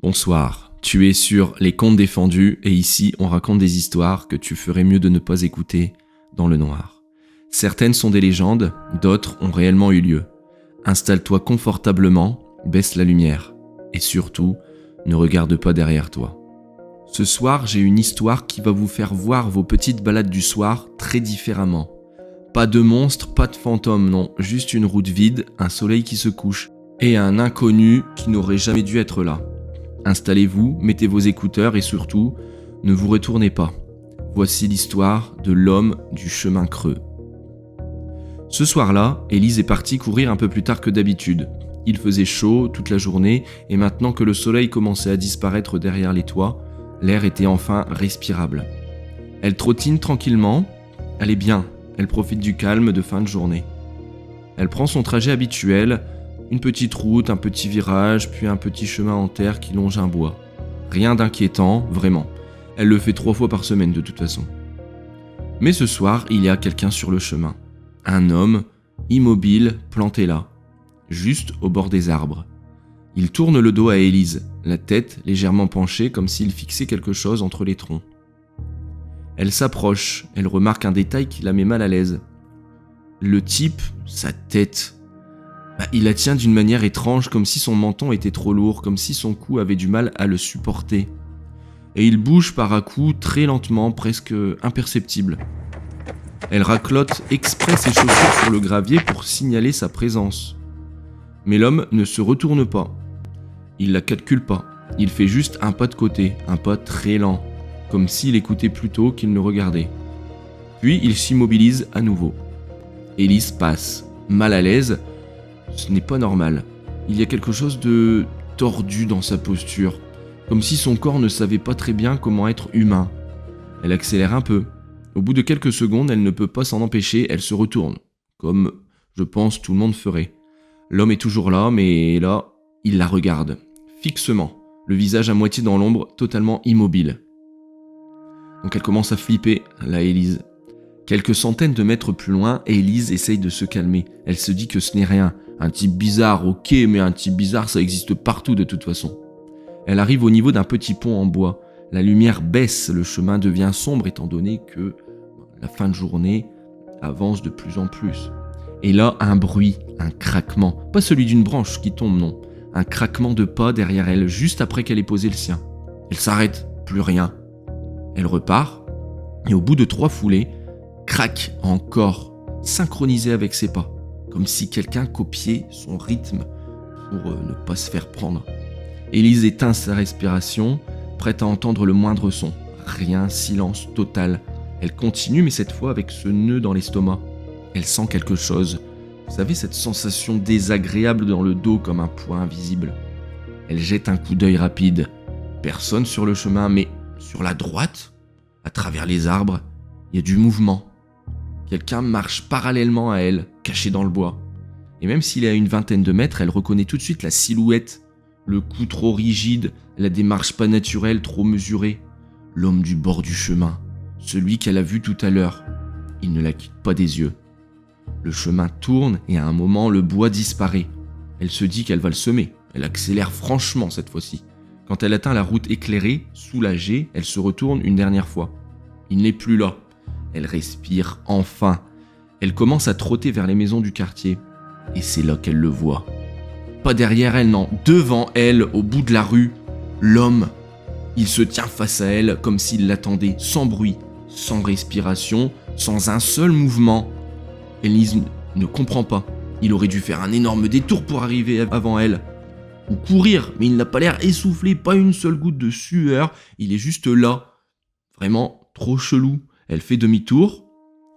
Bonsoir, tu es sur Les Contes Défendus et ici on raconte des histoires que tu ferais mieux de ne pas écouter dans le noir. Certaines sont des légendes, d'autres ont réellement eu lieu. Installe-toi confortablement, baisse la lumière et surtout, ne regarde pas derrière toi. Ce soir, j'ai une histoire qui va vous faire voir vos petites balades du soir très différemment. Pas de monstres, pas de fantômes, non, juste une route vide, un soleil qui se couche et un inconnu qui n'aurait jamais dû être là. Installez-vous, mettez vos écouteurs et surtout, ne vous retournez pas. Voici l'histoire de l'homme du chemin creux. Ce soir-là, Élise est partie courir un peu plus tard que d'habitude. Il faisait chaud toute la journée et maintenant que le soleil commençait à disparaître derrière les toits, l'air était enfin respirable. Elle trottine tranquillement, elle est bien, elle profite du calme de fin de journée. Elle prend son trajet habituel, une petite route, un petit virage, puis un petit chemin en terre qui longe un bois. Rien d'inquiétant, vraiment. Elle le fait 3 fois par semaine de toute façon. Mais ce soir, il y a quelqu'un sur le chemin. Un homme, immobile, planté là, juste au bord des arbres. Il tourne le dos à Élise, la tête légèrement penchée comme s'il fixait quelque chose entre les troncs. Elle s'approche, elle remarque un détail qui la met mal à l'aise. Le type, sa tête... il la tient d'une manière étrange, comme si son menton était trop lourd, comme si son cou avait du mal à le supporter. Et il bouge par à-coups très lentement, presque imperceptible. Elle raclotte exprès ses chaussures sur le gravier pour signaler sa présence. Mais l'homme ne se retourne pas. Il la calcule pas. Il fait juste un pas de côté, un pas très lent, comme s'il écoutait plutôt qu'il ne regardait. Puis il s'immobilise à nouveau. Élise passe, mal à l'aise. Ce n'est pas normal. Il y a quelque chose de tordu dans sa posture, comme si son corps ne savait pas très bien comment être humain. Elle accélère un peu. Au bout de quelques secondes, elle ne peut pas s'en empêcher, elle se retourne, comme je pense tout le monde ferait. L'homme est toujours là, mais là, il la regarde, fixement, le visage à moitié dans l'ombre, totalement immobile. Donc elle commence à flipper, la Élise. Quelques centaines de mètres plus loin, Élise essaye de se calmer. Elle se dit que ce n'est rien. Un type bizarre, ok, mais un type bizarre, ça existe partout de toute façon. Elle arrive au niveau d'un petit pont en bois. La lumière baisse, le chemin devient sombre étant donné que la fin de journée avance de plus en plus. Et là, un bruit, un craquement. Pas celui d'une branche qui tombe, non. Un craquement de pas derrière elle, juste après qu'elle ait posé le sien. Elle s'arrête, plus rien. Elle repart, et au bout de 3 foulées, craque encore, synchronisé avec ses pas, comme si quelqu'un copiait son rythme pour ne pas se faire prendre. Élise éteint sa respiration, prête à entendre le moindre son. Rien, silence total. Elle continue, mais cette fois avec ce nœud dans l'estomac. Elle sent quelque chose. Vous savez, cette sensation désagréable dans le dos comme un poids invisible. Elle jette un coup d'œil rapide. Personne sur le chemin, mais sur la droite, à travers les arbres, il y a du mouvement. Quelqu'un marche parallèlement à elle, caché dans le bois. Et même s'il est à une 20aine de mètres, elle reconnaît tout de suite la silhouette. Le cou trop rigide, la démarche pas naturelle, trop mesurée. L'homme du bord du chemin, celui qu'elle a vu tout à l'heure. Il ne la quitte pas des yeux. Le chemin tourne et à un moment, le bois disparaît. Elle se dit qu'elle va le semer. Elle accélère franchement cette fois-ci. Quand elle atteint la route éclairée, soulagée, elle se retourne une dernière fois. Il n'est plus là. Elle respire enfin. Elle commence à trotter vers les maisons du quartier. Et c'est là qu'elle le voit. Pas derrière elle, non. Devant elle, au bout de la rue, l'homme. Il se tient face à elle comme s'il l'attendait, sans bruit, sans respiration, sans un seul mouvement. Élise ne comprend pas. Il aurait dû faire un énorme détour pour arriver avant elle. Ou courir, mais il n'a pas l'air essoufflé, pas une seule goutte de sueur. Il est juste là. Vraiment trop chelou. Elle fait demi-tour,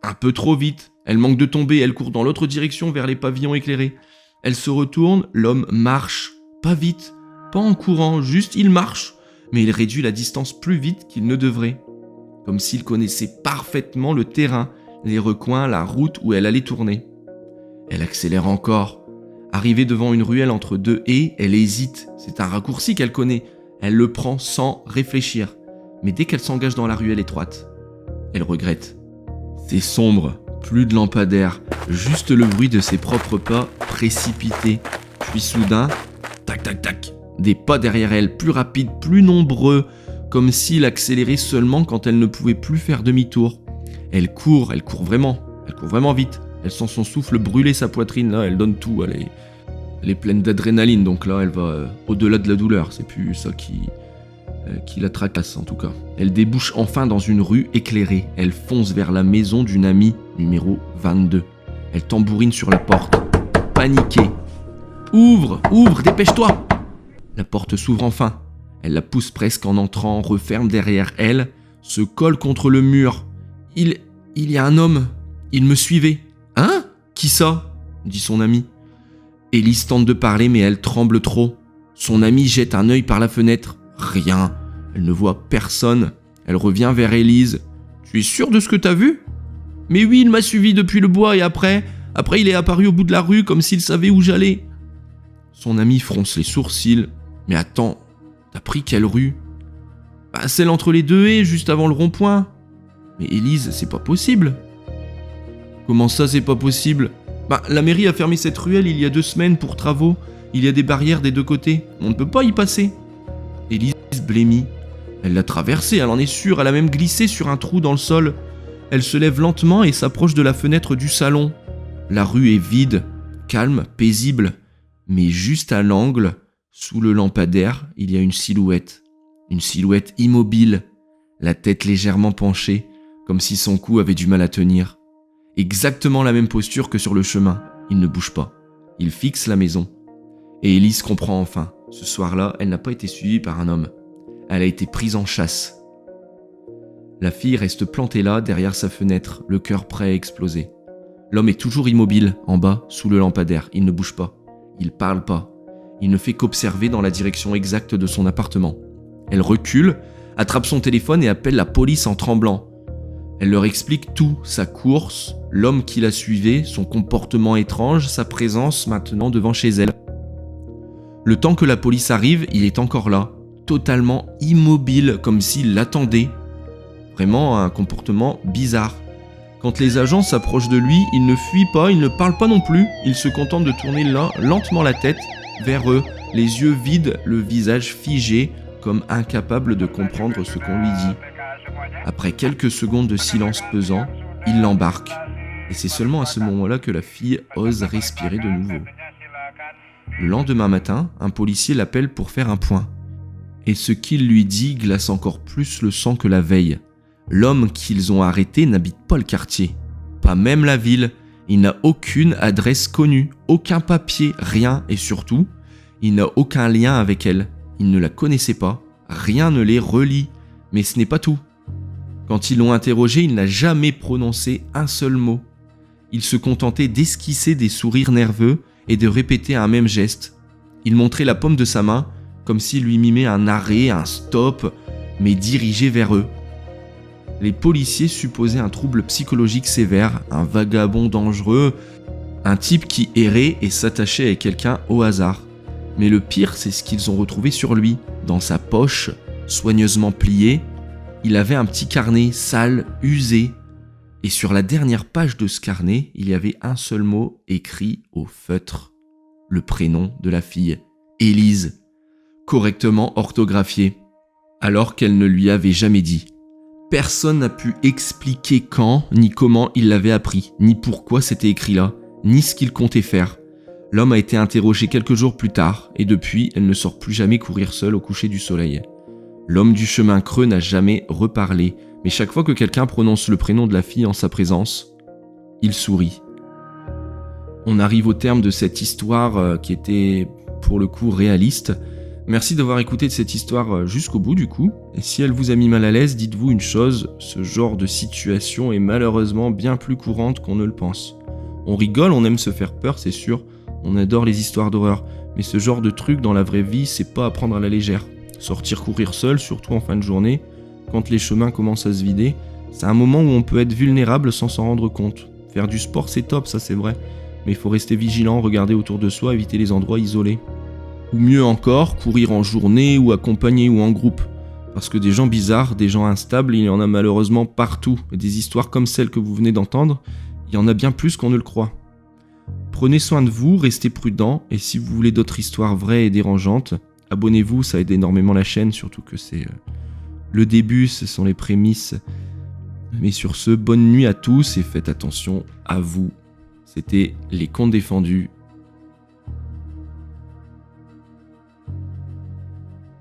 un peu trop vite. Elle manque de tomber, elle court dans l'autre direction vers les pavillons éclairés. Elle se retourne, l'homme marche, pas vite, pas en courant, juste il marche. Mais il réduit la distance plus vite qu'il ne devrait. Comme s'il connaissait parfaitement le terrain, les recoins, la route où elle allait tourner. Elle accélère encore. Arrivée devant une ruelle entre 2 haies, elle hésite. C'est un raccourci qu'elle connaît. Elle le prend sans réfléchir. Mais dès qu'elle s'engage dans la ruelle étroite, elle regrette. C'est sombre, plus de lampadaire, juste le bruit de ses propres pas précipités. Puis soudain, tac tac tac, Des pas derrière elle, plus rapides, plus nombreux, comme s'il accélérait seulement quand elle ne pouvait plus faire demi-tour. Elle court vraiment vite. Elle sent son souffle brûler sa poitrine, là, elle donne tout, elle est pleine d'adrénaline, donc là, elle va au-delà de la douleur, c'est plus ça qui la tracasse en tout cas. Elle débouche enfin dans une rue éclairée, elle fonce vers la maison d'une amie, numéro 22. Elle tambourine sur la porte, paniquée. « Ouvre, dépêche-toi !» La porte s'ouvre enfin. Elle la pousse presque en entrant, referme derrière elle, se colle contre le mur. « Il y a un homme, il me suivait. »« Hein ? Qui ça ?» dit son amie. Élise tente de parler mais elle tremble trop. Son amie jette un œil par la fenêtre. Rien. Elle ne voit personne. Elle revient vers Élise. « Tu es sûre de ce que t'as vu ?»« Mais oui, il m'a suivi depuis le bois et après il est apparu au bout de la rue comme s'il savait où j'allais. » Son amie fronce les sourcils. « Mais attends, t'as pris quelle rue ?»« Bah, celle entre les deux haies, juste avant le rond-point. »« Mais Élise, c'est pas possible. » »« Comment ça, c'est pas possible ? Bah, la mairie a fermé cette ruelle il y a 2 semaines pour travaux. Il y a des barrières des 2 côtés. On ne peut pas y passer. » Élise blêmit. Elle l'a traversée, elle en est sûre. Elle a même glissé sur un trou dans le sol. Elle se lève lentement et s'approche de la fenêtre du salon. La rue est vide, calme, paisible. Mais juste à l'angle, sous le lampadaire, il y a une silhouette. Une silhouette immobile, la tête légèrement penchée, comme si son cou avait du mal à tenir. Exactement la même posture que sur le chemin. Il ne bouge pas. Il fixe la maison. Et Élise comprend enfin. Ce soir-là, elle n'a pas été suivie par un homme. Elle a été prise en chasse. La fille reste plantée là, derrière sa fenêtre, le cœur prêt à exploser. L'homme est toujours immobile, en bas, sous le lampadaire. Il ne bouge pas. Il parle pas. Il ne fait qu'observer dans la direction exacte de son appartement. Elle recule, attrape son téléphone et appelle la police en tremblant. Elle leur explique tout, sa course, l'homme qui la suivait, son comportement étrange, sa présence maintenant devant chez elle. Le temps que la police arrive, il est encore là, totalement immobile, comme s'il l'attendait. Vraiment un comportement bizarre. Quand les agents s'approchent de lui, il ne fuit pas, il ne parle pas non plus, il se contente de tourner lentement la tête vers eux, les yeux vides, le visage figé, comme incapable de comprendre ce qu'on lui dit. Après quelques secondes de silence pesant, il l'embarque. Et c'est seulement à ce moment-là que la fille ose respirer de nouveau. Le lendemain matin, un policier l'appelle pour faire un point. Et ce qu'il lui dit glace encore plus le sang que la veille. L'homme qu'ils ont arrêté n'habite pas le quartier, pas même la ville. Il n'a aucune adresse connue, aucun papier, rien, et surtout, il n'a aucun lien avec elle. Il ne la connaissait pas, rien ne les relie. Mais ce n'est pas tout. Quand ils l'ont interrogé, il n'a jamais prononcé un seul mot. Il se contentait d'esquisser des sourires nerveux et de répéter un même geste. Il montrait la paume de sa main, comme s'il lui mimait un arrêt, un stop, mais dirigé vers eux. Les policiers supposaient un trouble psychologique sévère, un vagabond dangereux, un type qui errait et s'attachait à quelqu'un au hasard. Mais le pire, c'est ce qu'ils ont retrouvé sur lui. Dans sa poche, soigneusement pliée, il avait un petit carnet sale, usé. Et sur la dernière page de ce carnet, il y avait un seul mot écrit au feutre. Le prénom de la fille, Élise, correctement orthographié, alors qu'elle ne lui avait jamais dit. Personne n'a pu expliquer quand ni comment il l'avait appris, ni pourquoi c'était écrit là, ni ce qu'il comptait faire. L'homme a été interrogé quelques jours plus tard, et depuis, elle ne sort plus jamais courir seule au coucher du soleil. L'homme du chemin creux n'a jamais reparlé, mais chaque fois que quelqu'un prononce le prénom de la fille en sa présence, il sourit. On arrive au terme de cette histoire qui était pour le coup réaliste. Merci d'avoir écouté cette histoire jusqu'au bout du coup. Et si elle vous a mis mal à l'aise, dites-vous une chose, ce genre de situation est malheureusement bien plus courante qu'on ne le pense. On rigole, on aime se faire peur, c'est sûr, on adore les histoires d'horreur, mais ce genre de truc dans la vraie vie, c'est pas à prendre à la légère. Sortir courir seul, surtout en fin de journée, quand les chemins commencent à se vider, c'est un moment où on peut être vulnérable sans s'en rendre compte. Faire du sport c'est top, ça c'est vrai, mais il faut rester vigilant, regarder autour de soi, éviter les endroits isolés. Ou mieux encore, courir en journée ou accompagné ou en groupe. Parce que des gens bizarres, des gens instables, il y en a malheureusement partout. Et des histoires comme celle que vous venez d'entendre, il y en a bien plus qu'on ne le croit. Prenez soin de vous, restez prudents, et si vous voulez d'autres histoires vraies et dérangeantes, abonnez-vous, ça aide énormément la chaîne, surtout que c'est le début, ce sont les prémices. Mais sur ce, bonne nuit à tous et faites attention à vous. C'était Les Contes Défendus